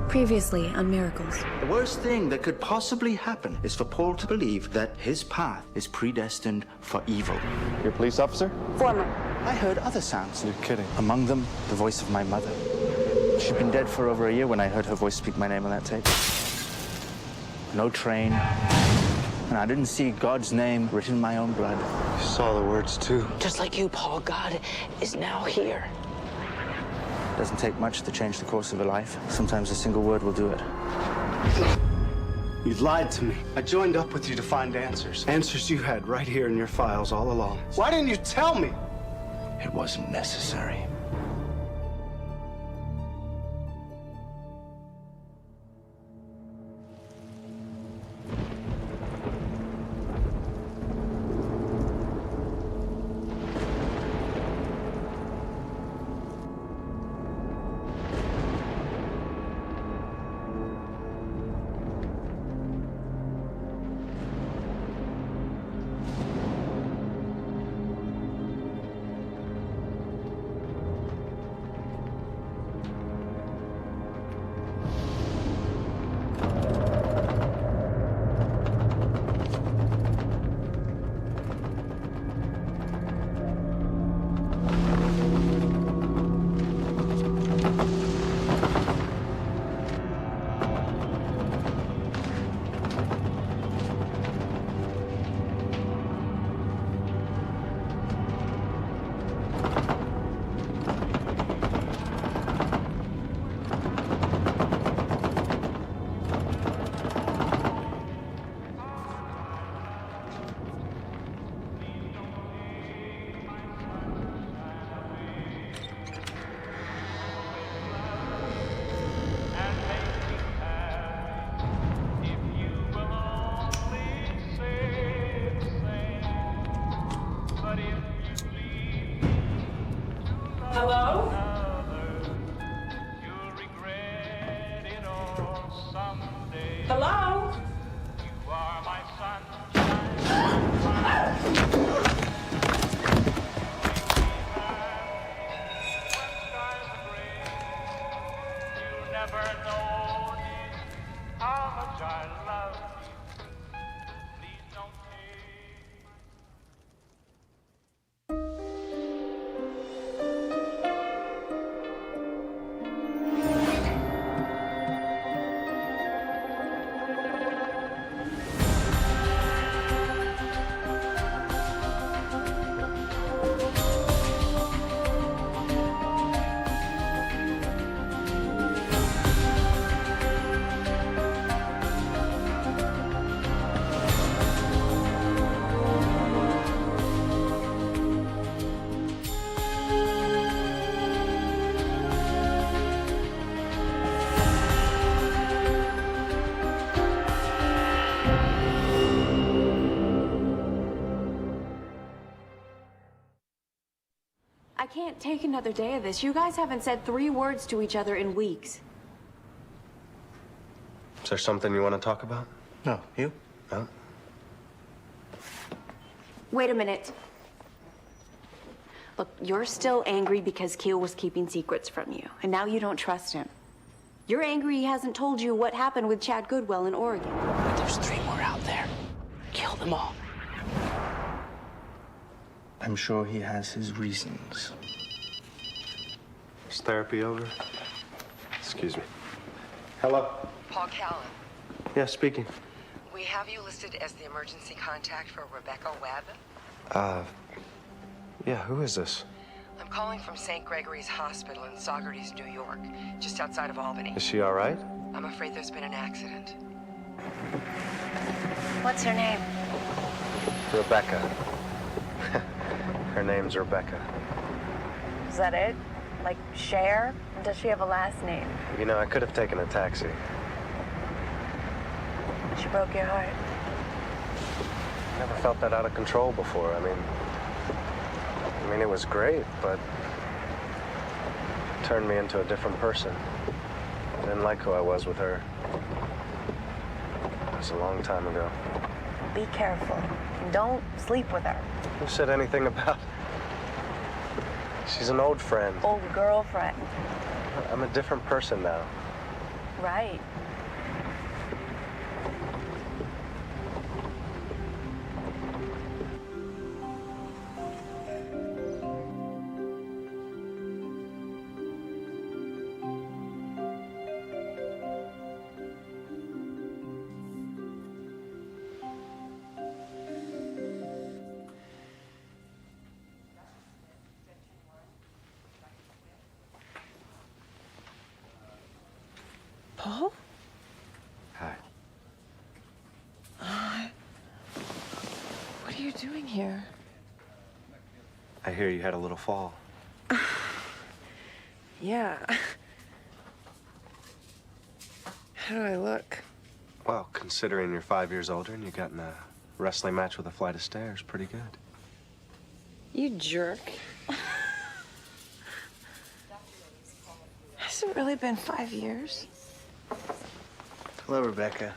Previously on Miracles. The worst thing that could possibly happen is for Paul to believe that his path is predestined for evil. You're a police officer? Former. I heard other sounds. You're kidding. Among them, the voice of my mother. She'd been dead for over a year when I heard her voice speak my name on that tape. No train. And I didn't see God's name written in my own blood. You saw the words, too. Just like you, Paul, God is now here. Doesn't take much to change the course of a life. Sometimes a single word will do it. You lied to me. I joined up with you to find answers. Answers you had right here in your files all along. Why didn't you tell me? It wasn't necessary. Hello? Hello? I can't take another day of this. You guys haven't said 3 words to each other in weeks. Is there something you want to talk about? No, you? No? Wait a minute. Look, you're still angry because Keel was keeping secrets from you, and now you don't trust him. You're angry he hasn't told you what happened with Chad Goodwell in Oregon. But there's 3 more out there. Kill them all. I'm sure he has his reasons. Is therapy over? Excuse me. Hello? Paul Callan, Yeah, speaking. we have you listed as the emergency contact for Rebecca Webb. Yeah, who is this? I'm calling from St. Gregory's Hospital in Saugerties, New York, just outside of Albany. Is she all right? I'm afraid there's been an accident. What's her name? Rebecca. Her name's Rebecca. Is that it? Like Cher? Does she have a last name? You know, I could have taken a taxi. She broke your heart. Never felt that out of control before. I mean, it was great, but it turned me into a different person. I didn't like who I was with her. It was a long time ago. Be careful. Don't sleep with her. Who said anything about... She's an old friend. Old girlfriend. I'm a different person now. Right. Paul? Hi. What are you doing here? I hear you had a little fall. Yeah. How do I look? Well, considering you're 5 years older and you got in a wrestling match with a flight of stairs, pretty good. You jerk. Hasn't really been 5 years. Hello, Rebecca.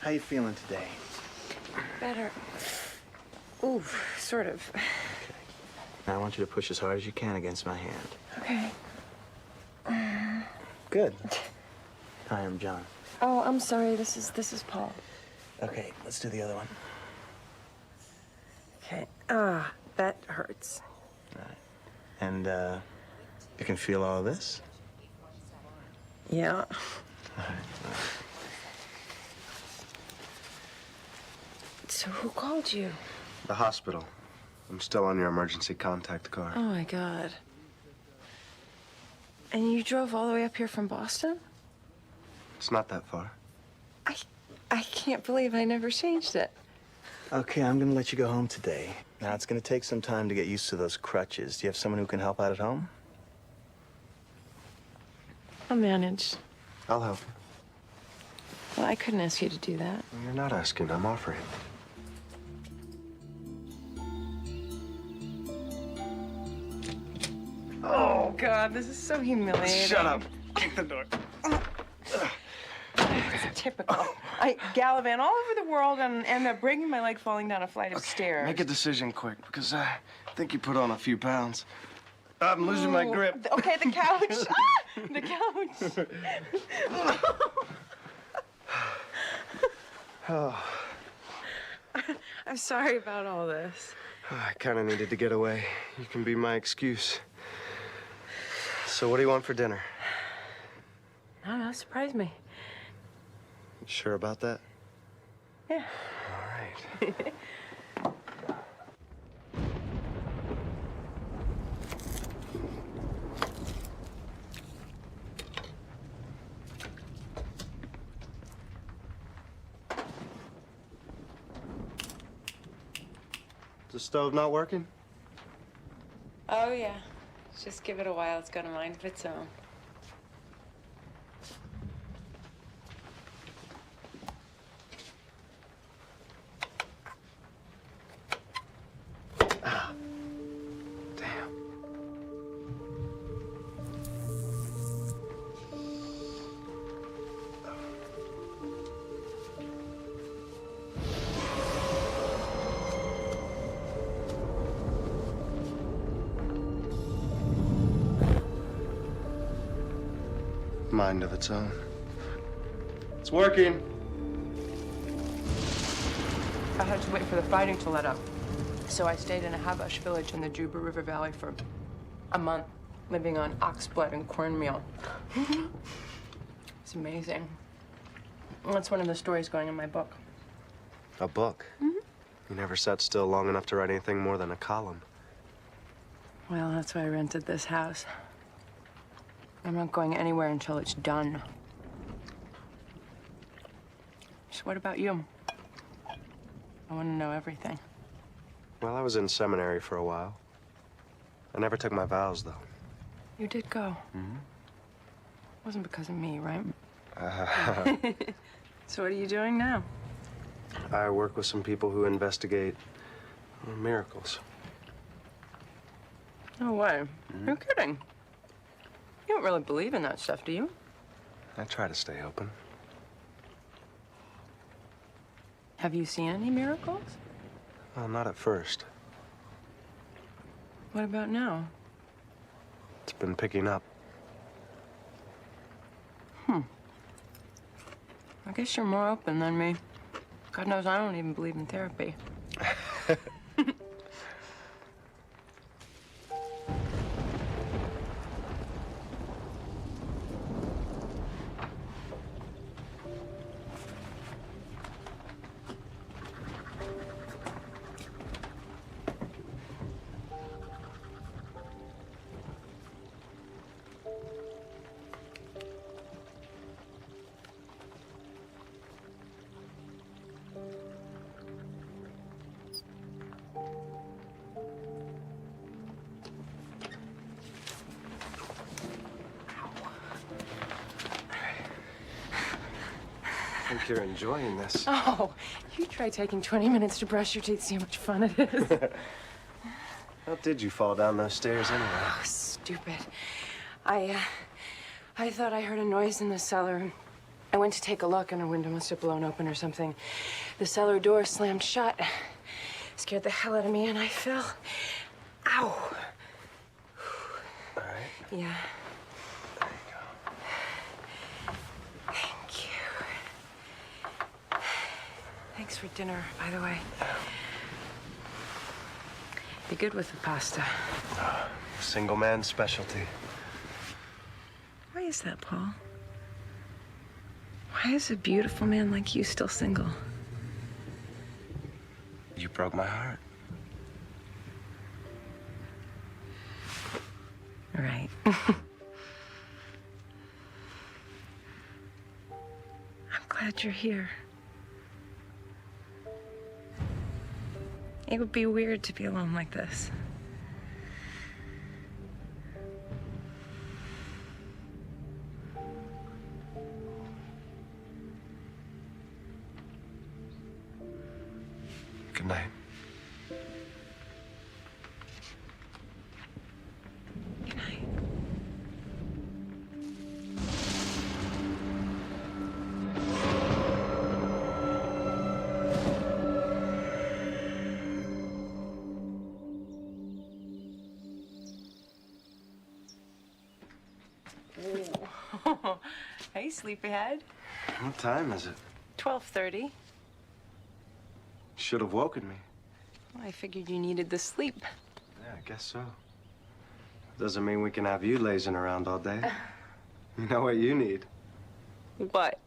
How you feeling today? Better. Ooh, sort of. Now I want you to push as hard as you can against my hand. Okay. Good. Hi, I'm John. Oh, I'm sorry. This is Paul. Okay, let's do the other one. Okay. That hurts. All right. And, you can feel all of this? Yeah. All right. So who called you? The hospital. I'm still on your emergency contact card. Oh my God. And you drove all the way up here from Boston? It's not that far. I can't believe I never changed it. Okay, I'm gonna let you go home today. Now, it's gonna take some time to get used to those crutches. Do you have someone who can help out at home? I'll manage. I'll help you. Well, I couldn't ask you to do that. You're not asking, I'm offering. Oh God, this is so humiliating. Shut up. Kick the door. It's typical. I gallivant all over the world and end up breaking my leg falling down a flight of stairs. Make a decision quick, because I think you put on a few pounds. I'm losing my grip. Okay, the couch. The couch. I'm sorry about all this. I kind of needed to get away. You can be my excuse. So what do you want for dinner? No, surprise me. You sure about that? Yeah. All right. Is the stove not working? Oh, yeah. Just give it a while. It's got a mind of its own. Damn. Mind of its own. It's working. I had to wait for the fighting to let up. So I stayed in a Habash village in the Juba River Valley for a month, living on ox blood and cornmeal. It's amazing. That's one of the stories going in my book. A book? Mm-hmm. You never sat still long enough to write anything more than a column. Well, that's why I rented this house. I'm not going anywhere until it's done. So what about you? I want to know everything. Well, I was in seminary for a while. I never took my vows, though. You did go. Mm-hmm. Wasn't because of me, right? Uh, So what are you doing now? I work with some people who investigate miracles. No way. You're kidding. You don't really believe in that stuff, do you? I try to stay open. Have you seen any miracles? Well, not at first. What about now? It's been picking up. I guess you're more open than me. God knows I don't even believe in therapy. I think you're enjoying this. Oh, you try taking 20 minutes to brush your teeth, see how much fun it is. How did you fall down those stairs anyway? Oh, stupid. I thought I heard a noise in the cellar. I went to take a look and a window must have blown open or something. The cellar door slammed shut. Scared the hell out of me and I fell. Ow. All right. Yeah. There you go. Thank you. Thanks for dinner, by the way. Be good with the pasta. Single man specialty. Why is that, Paul? Why is a beautiful man like you still single? You broke my heart. Right. I'm glad you're here. It would be weird to be alone like this. Good night. Good night. Hey, sleepyhead. What time is it? 12:30. Should have woken me. Well, I figured you needed the sleep. Yeah, I guess so. Doesn't mean we can have you lazing around all day. You know what you need? What?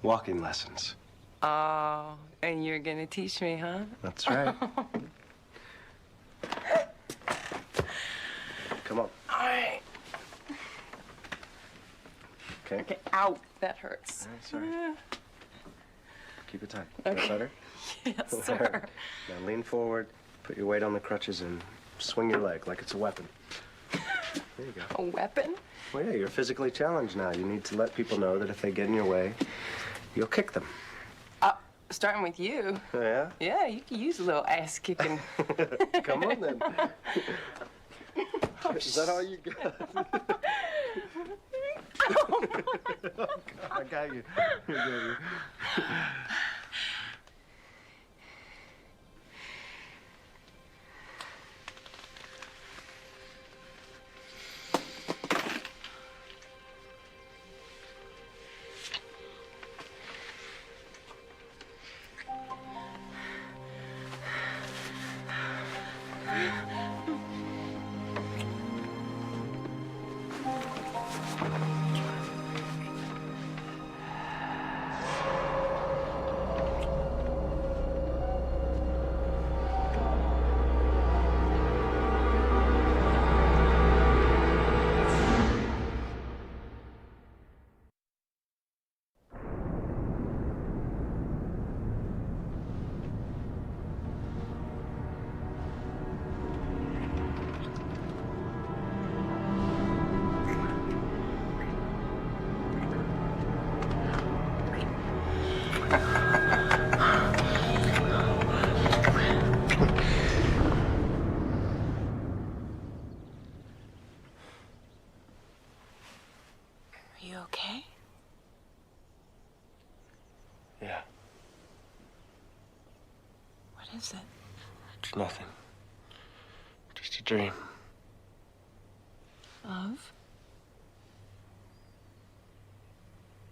Walking lessons. Oh, and you're gonna teach me, huh? That's right. Come on. All right. Okay. Okay, ow, that hurts. Sorry. Keep it tight. Okay. That better? Yes, sir. Now lean forward, put your weight on the crutches, and swing your leg like it's a weapon. There you go. A weapon? Well, yeah, you're physically challenged now. You need to let people know that if they get in your way, you'll kick them. Starting with you. Yeah? Yeah, you can use a little ass kicking. Come on, then. Is that all you got? Oh, God, I got you. I got you. Are you okay? Yeah, What is it? it's nothing. Just a dream. Of?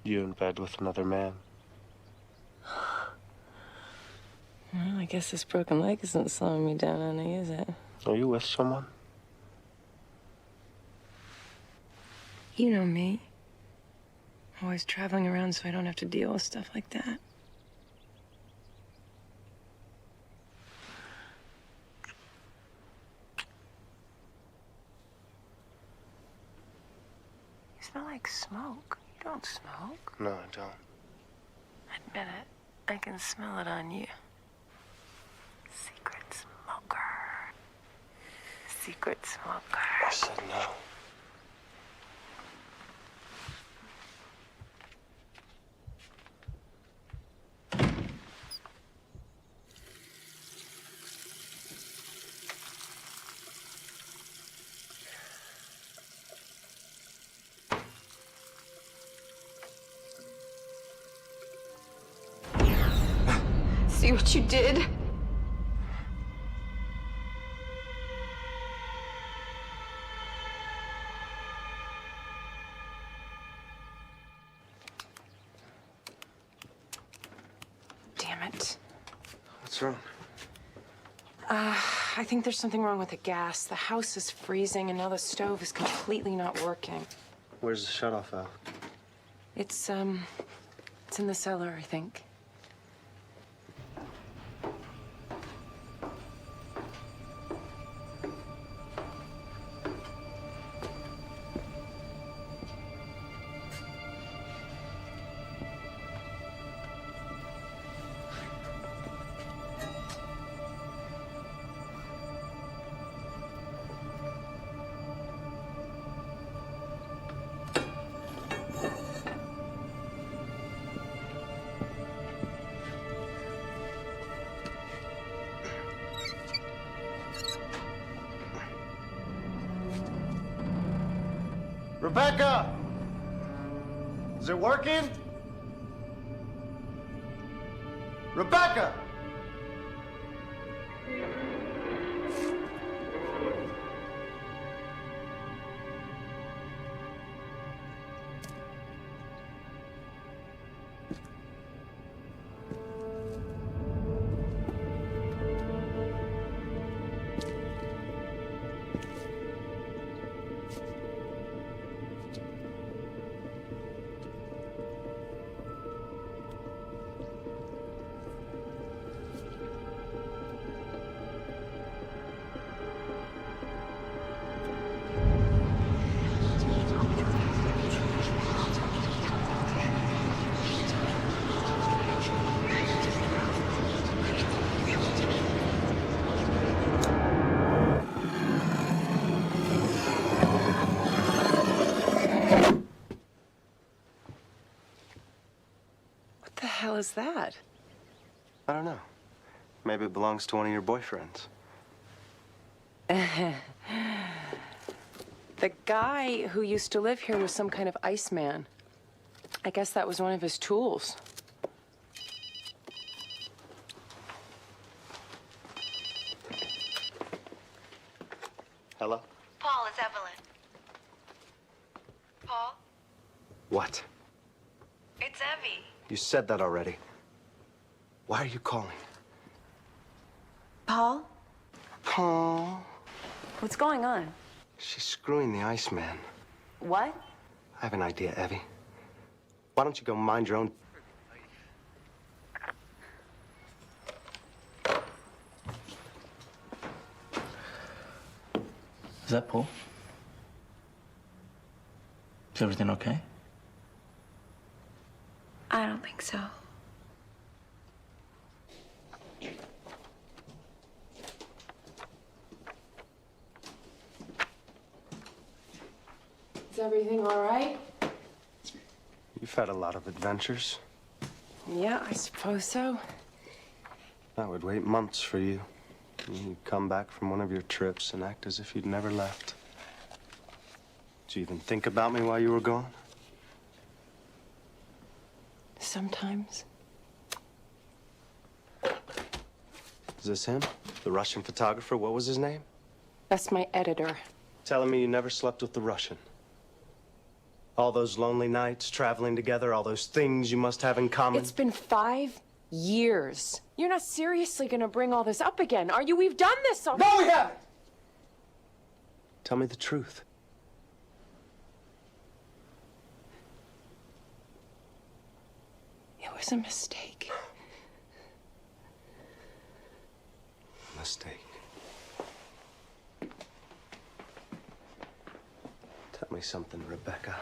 You in bed with another man. Well, I guess this broken leg isn't slowing me down any, is it? Are you with someone? You know me. Always traveling around so I don't have to deal with stuff like that. You smell like smoke. You don't smoke. No, I don't. Admit it. I can smell it on you. Secret smoker. Secret smoker. I said no. See what you did? Damn it. What's wrong? I think there's something wrong with the gas. The house is freezing and now the stove is completely not working. Where's the shutoff valve? It's in the cellar, I think. Rebecca! Is it working? Rebecca! What the hell is that? I don't know. Maybe it belongs to one of your boyfriends. The guy who used to live here was some kind of iceman. I guess that was one of his tools. Hello? Paul, it's Evelyn. Paul? What? It's Evie. You said that already. Why are you calling? Paul? Paul. What's going on? She's screwing the Iceman. What? I have an idea, Evie. Why don't you go mind your own... Is that Paul? Is everything okay? I don't think so. Is everything all right? You've had a lot of adventures. Yeah, I suppose so. I would wait months for you. You'd come back from one of your trips and act as if you'd never left. Did you even think about me while you were gone? Sometimes. Is this him? The Russian photographer? What was his name? That's my editor. Telling me you never slept with the Russian. All those lonely nights, traveling together, all those things you must have in common. It's been 5 years. You're not seriously gonna bring all this up again, are you? We've done this already. No, we haven't! Tell me the truth. It was a mistake. Mistake. Tell me something, Rebecca.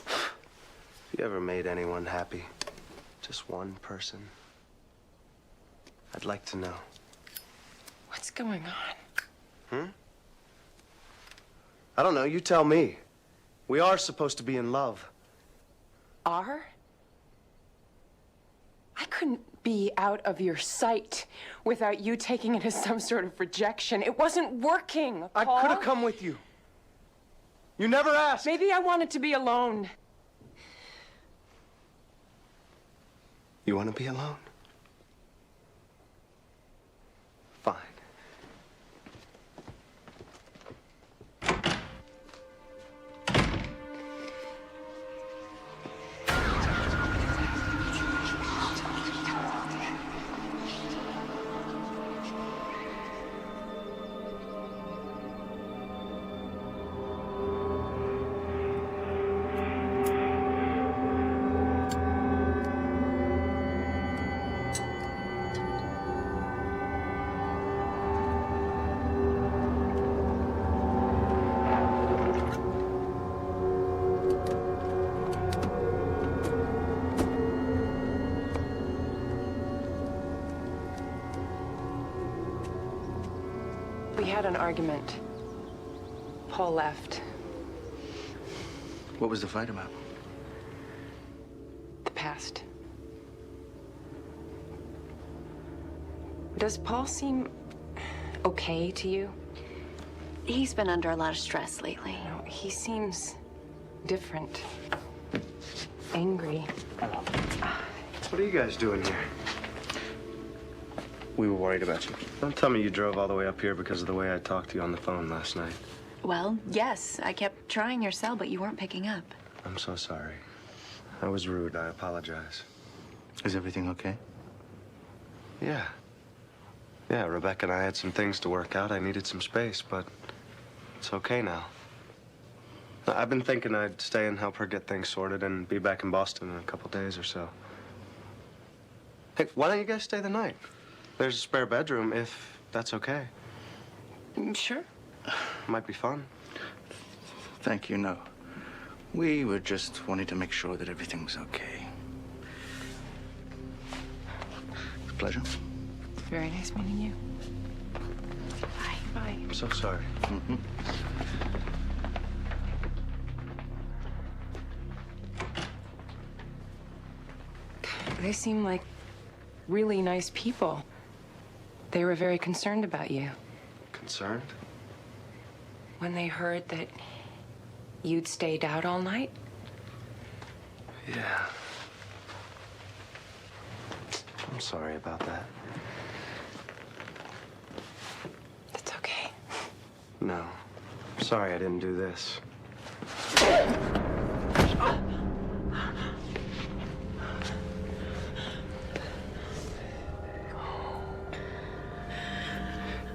Have you ever made anyone happy? Just one person? I'd like to know. What's going on? I don't know, you tell me. We are supposed to be in love. Are? I couldn't be out of your sight without you taking it as some sort of rejection. It wasn't working, I Paul. could have come with you. You never asked. Maybe I wanted to be alone. You want to be alone? Fine. We had an argument. Paul left. What was the fight about? The past. Does Paul seem okay to you? He's been under a lot of stress lately. No, he seems different. Angry. What are you guys doing here? We were worried about you. Don't tell me you drove all the way up here because of the way I talked to you on the phone last night. Well, yes, I kept trying your cell, but you weren't picking up. I'm so sorry. I was rude. I apologize. Is everything okay? Yeah. Yeah, Rebecca and I had some things to work out. I needed some space, but it's okay now. I've been thinking I'd stay and help her get things sorted and be back in Boston in a couple days or so. Hey, why don't you guys stay the night? There's a spare bedroom, if that's okay. Sure. Might be fun. Thank you, no. We were just wanting to make sure that everything was okay. Pleasure. Very nice meeting you. Bye. Bye. I'm so sorry. They seem like really nice people. They were very concerned about you. Concerned? When they heard that you'd stayed out all night? Yeah. I'm sorry about that. It's okay. No. Sorry I didn't do this.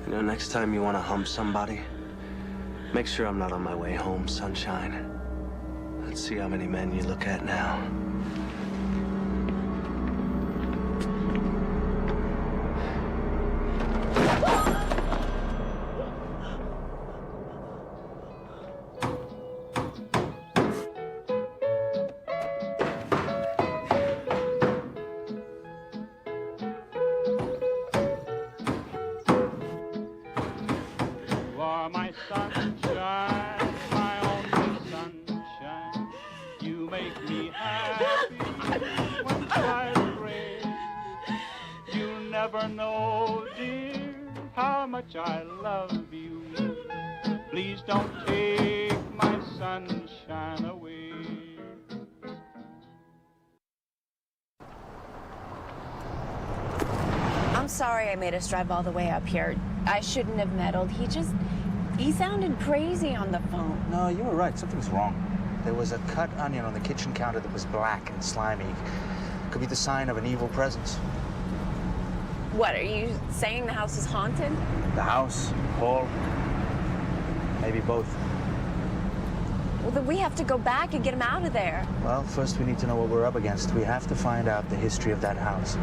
You know, next time you want to hump somebody, make sure I'm not on my way home, sunshine. Let's see how many men you look at now. My sunshine, my only sunshine. You make me happy when skies gray. You never know, dear, how much I love you. Please don't take my sunshine away. I'm sorry I made us drive all the way up here. I shouldn't have meddled. He sounded crazy on the phone. No, you were right. Something's wrong. There was a cut onion on the kitchen counter that was black and slimy. Could be the sign of an evil presence. What, are you saying the house is haunted? The house, Paul, maybe both. Well, then we have to go back and get him out of there. Well, first we need to know what we're up against. We have to find out the history of that house.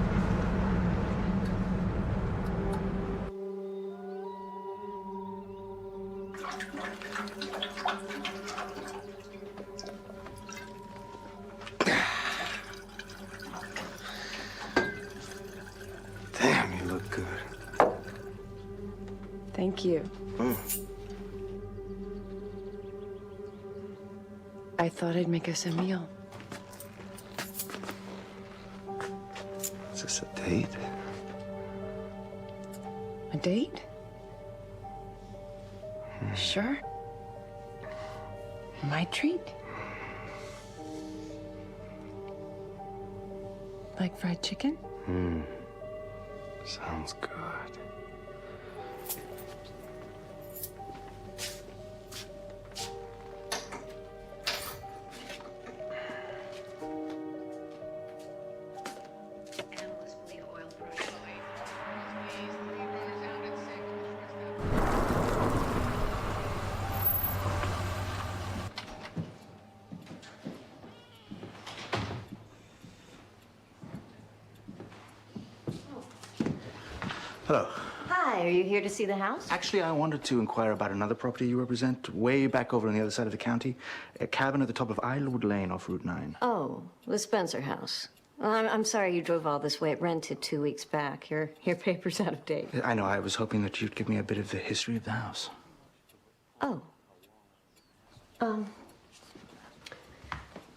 Damn, you look good. Thank you. I thought I'd make us a meal. Is this a date? A date? Sure. My treat. Like fried chicken? Sounds good. Hello. Hi, are you here to see the house? Actually, I wanted to inquire about another property you represent, way back over on the other side of the county. A cabin at the top of Islewood Lane off Route 9. Oh, the Spencer house. Well, I'm sorry you drove all this way. It rented 2 weeks back. Your paper's out of date. I know, I was hoping that you'd give me a bit of the history of the house. Oh.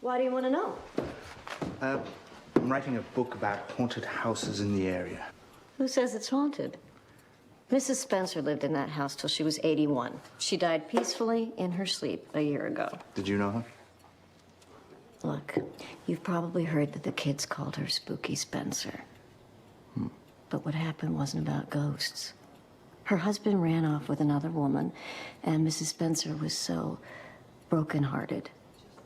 Why do you want to know? I'm writing a book about haunted houses in the area. Who says it's haunted? Mrs. Spencer lived in that house till she was 81. She died peacefully in her sleep a year ago. Did you know her? Look, you've probably heard that the kids called her Spooky Spencer. But what happened wasn't about ghosts. Her husband ran off with another woman, and Mrs. Spencer was so brokenhearted.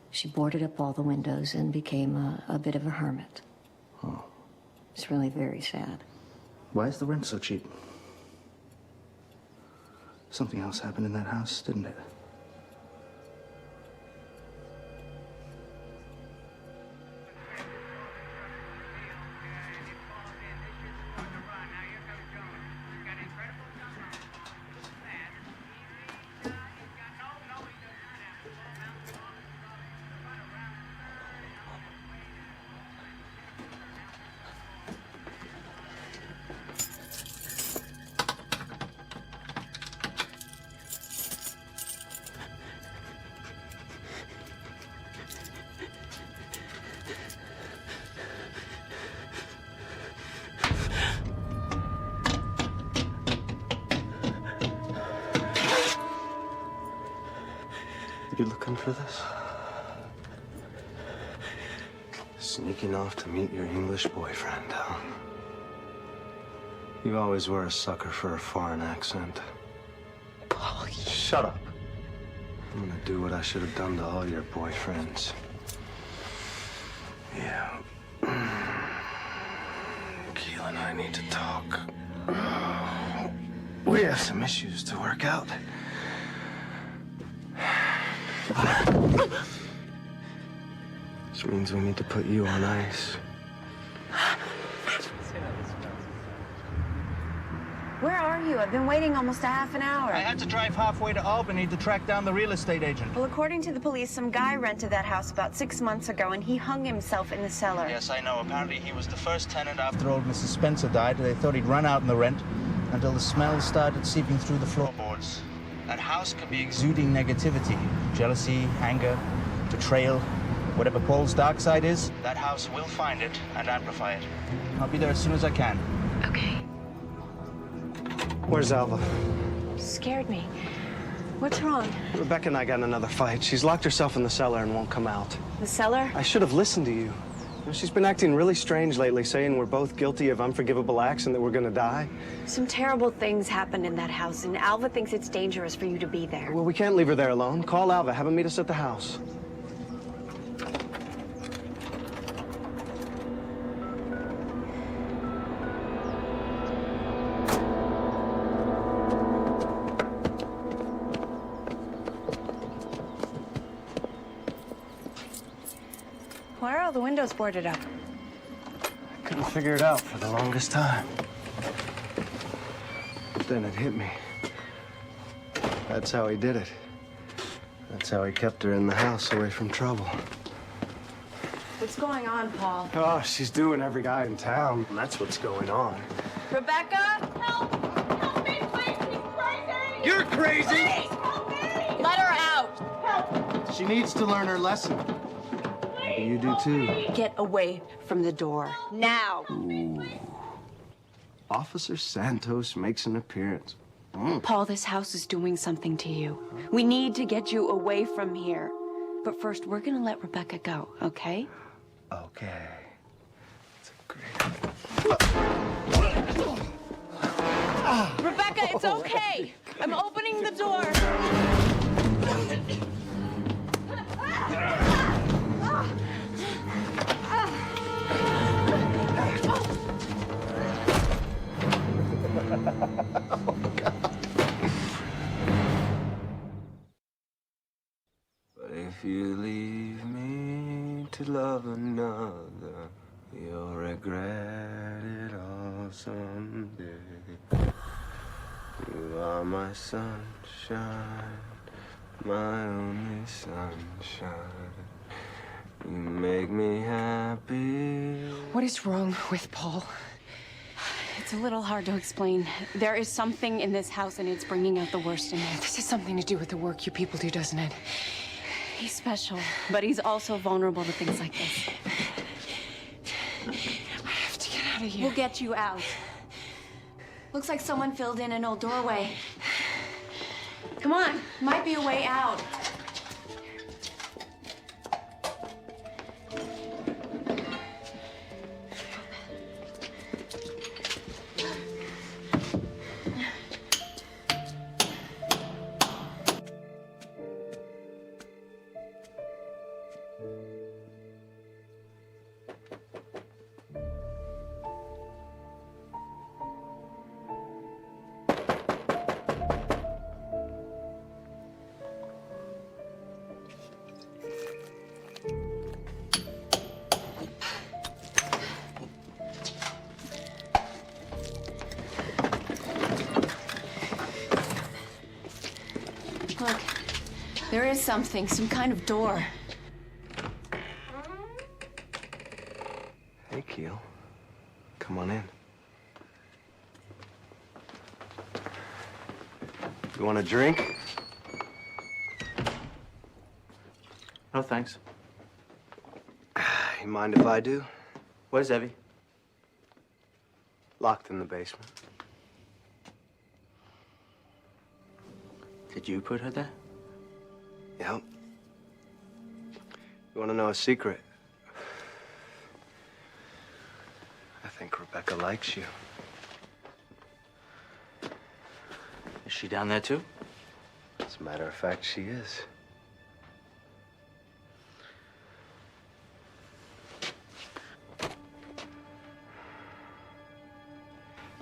She boarded up all the windows and became a bit of a hermit. Oh. It's really very sad. Why is the rent so cheap? Something else happened in that house, didn't it? You looking for this? Sneaking off to meet your English boyfriend, huh? You always were a sucker for a foreign accent. Paul, Shut up. I'm gonna do what I should have done to all your boyfriends. Yeah. Keela and I need to talk. We have some issues to work out. Which means we need to put you on ice. Where are you? I've been waiting almost a half an hour. I had to drive halfway to Albany to track down the real estate agent. Well, according to the police, some guy rented that house about 6 months ago, and he hung himself in the cellar. Yes, I know. Apparently he was the first tenant after old Mrs. Spencer died. They thought he'd run out in the rent until the smell started seeping through the floorboards. That house could be exuding negativity, jealousy, anger, betrayal. Whatever Paul's dark side is, that house will find it and amplify it. I'll be there as soon as I can. Okay. Where's Alva? Scared me. What's wrong? Rebecca and I got in another fight. She's locked herself in the cellar and won't come out. The cellar? I should have listened to you. She's been acting really strange lately, saying we're both guilty of unforgivable acts and that we're gonna die. Some terrible things happened in that house, and Alva thinks it's dangerous for you to be there. Well, we can't leave her there alone. Call Alva, have him meet us at the house. Why are all the windows boarded up? I couldn't figure it out for the longest time. But then it hit me. That's how he did it. That's how he kept her in the house away from trouble. What's going on, Paul? Oh, she's doing every guy in town. That's what's going on. Rebecca? Help! Help me, please! She's crazy! You're crazy! Please, help me! Let her out! Help! She needs to learn her lesson. Maybe you do too. Get away from the door. Now! Ooh. Officer Santos makes an appearance. Paul, this house is doing something to you. We need to get you away from here. But first, we're gonna let Rebecca go, okay? Okay. That's a great... Rebecca, it's okay. I'm opening the door. But if you leave me to love another, you'll regret it all someday. You are my sunshine, my only sunshine. You make me happy. What is wrong with Paul? It's a little hard to explain. There is something in this house, and it's bringing out the worst in him. This has something to do with the work you people do, doesn't it? He's special, but he's also vulnerable to things like this. I have to get out of here. We'll get you out. Looks like someone filled in an old doorway. Come on, might be a way out. Look, there is something, some kind of door. Hey, Keel. Come on in. You want a drink? No, thanks. You mind if I do? Where's Evie? Locked in the basement. Did you put her there? Yep. You want to know a secret? I think Rebecca likes you. Is she down there too? As a matter of fact, she is.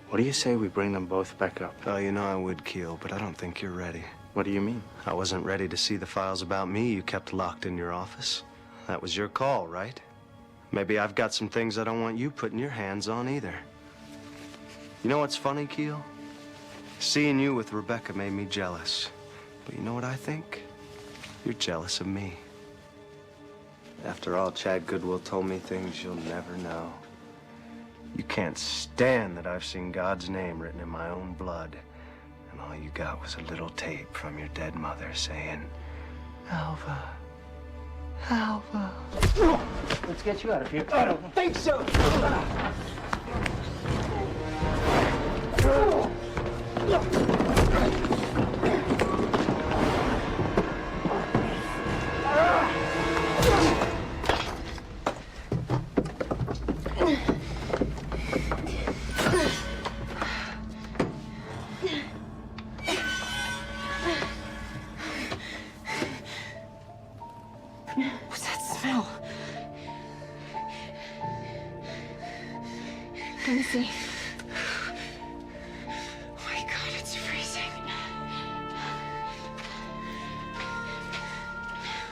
What do you say we bring them both back up? Oh, you know I would, Keel, but I don't think you're ready. What do you mean? I wasn't ready to see the files about me you kept locked in your office. That was your call, right? Maybe I've got some things I don't want you putting your hands on either. You know what's funny, Keel? Seeing you with Rebecca made me jealous. But you know what I think? You're jealous of me. After all, Chad Goodwill told me things you'll never know. You can't stand that I've seen God's name written in my own blood. And all you got was a little tape from your dead mother saying, Alva, Alva. Let's get you out of here. I don't think so.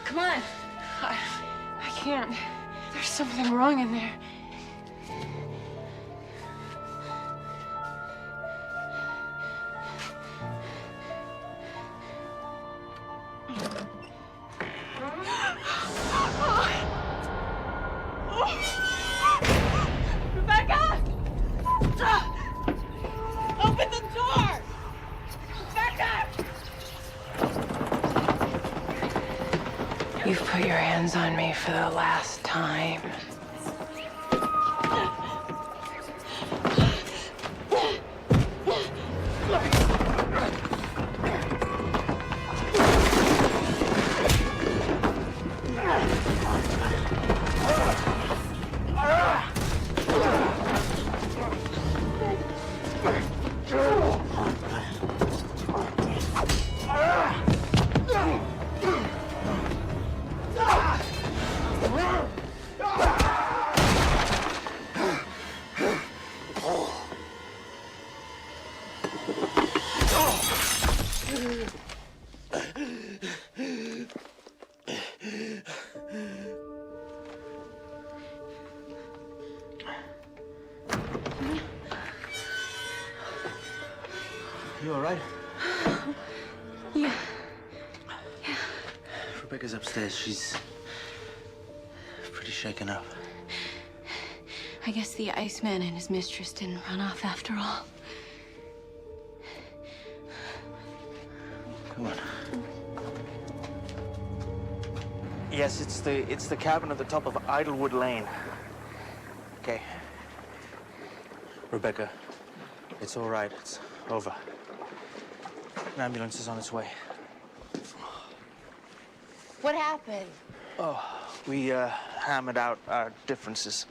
Come on. I can't. There's something wrong in there. Rebecca! Open the door! Rebecca! You've put your hands on me for the last time. You all right? Yeah. Rebecca's upstairs. She's pretty shaken up. I guess the Iceman and his mistress didn't run off after all. Come on. Yes, it's the cabin at the top of Idlewood Lane. Okay. Rebecca, it's all right. It's over. An ambulance is on its way. What happened? Oh, we hammered out our differences.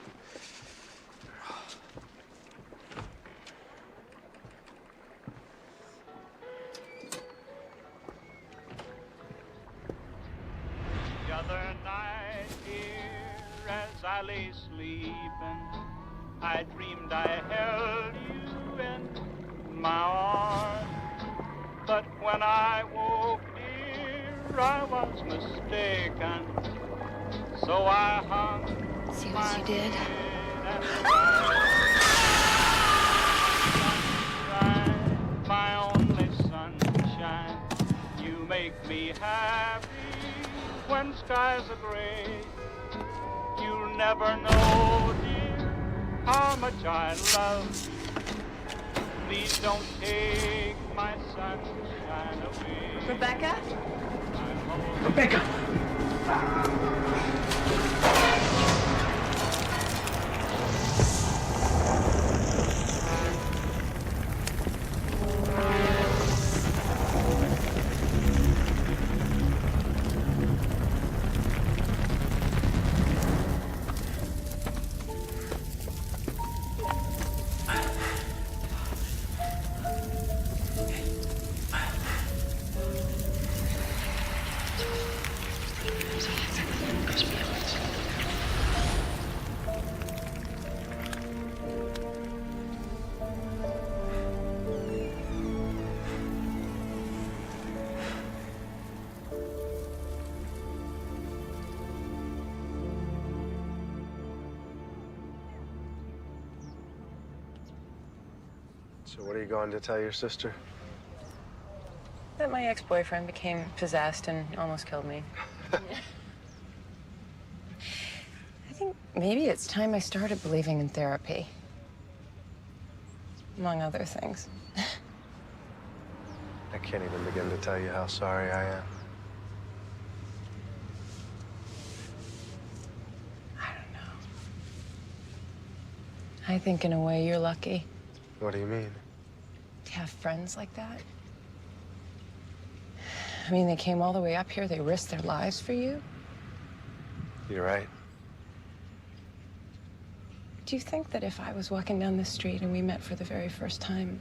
The other night here, as I lay sleeping, I dreamed I held you in my arms. But when I woke, dear, I was mistaken. So I hung. See what you did? Sunshine, my only sunshine, you make me happy when skies are gray. You'll never know, dear, how much I love you. Please don't take my sunshine away. Rebecca? Rebecca! So what are you going to tell your sister? That my ex-boyfriend became possessed and almost killed me. I think maybe it's time I started believing in therapy. Among other things. I can't even begin to tell you how sorry I am. I don't know. I think in a way you're lucky What do you mean? to have friends like that. I mean, they came all the way up here, they risked their lives for you. You're right. Do you think that if I was walking down the street and we met for the very first time,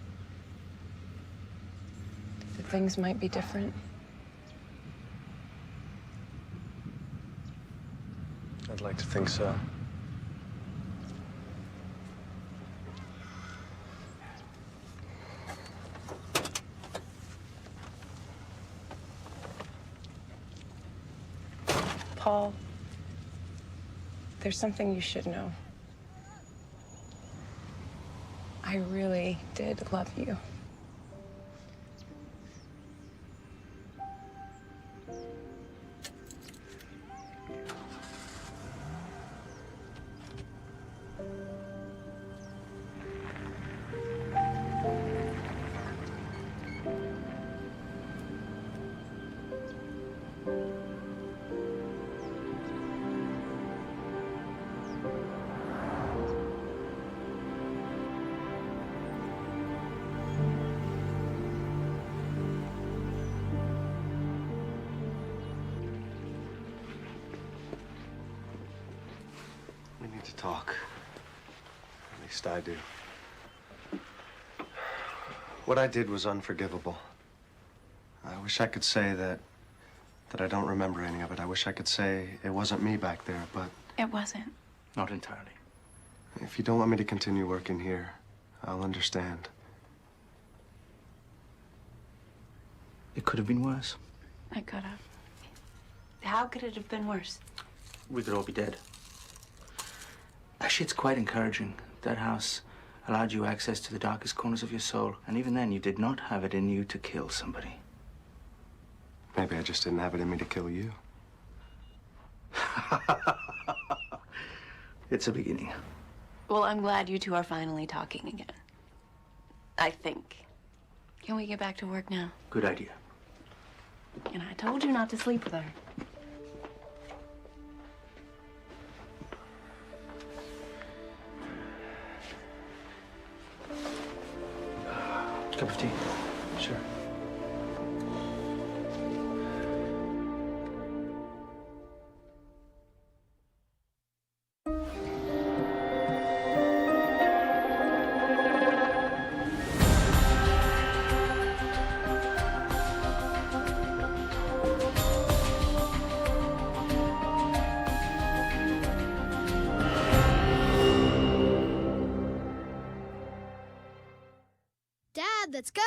that things might be different? I'd like to think so. Paul, there's something you should know. I really did love you. We need to talk. At least I do. What I did was unforgivable. I wish I could say that I don't remember any of it. I wish I could say it wasn't me back there, but It wasn't. Not entirely. if you don't want me to continue working here, I'll understand. It could have been worse. I could have. How could it have been worse? We could all be dead. Actually, it's quite encouraging. That house allowed you access to the darkest corners of your soul, and even then, you did not have it in you to kill somebody. Maybe I just didn't have it in me to kill you. It's a beginning. Well, I'm glad you two are finally talking again. I think. Can we get back to work now? Good idea. And I told you not to sleep with her. Cup of tea? Sure. Dad, let's go.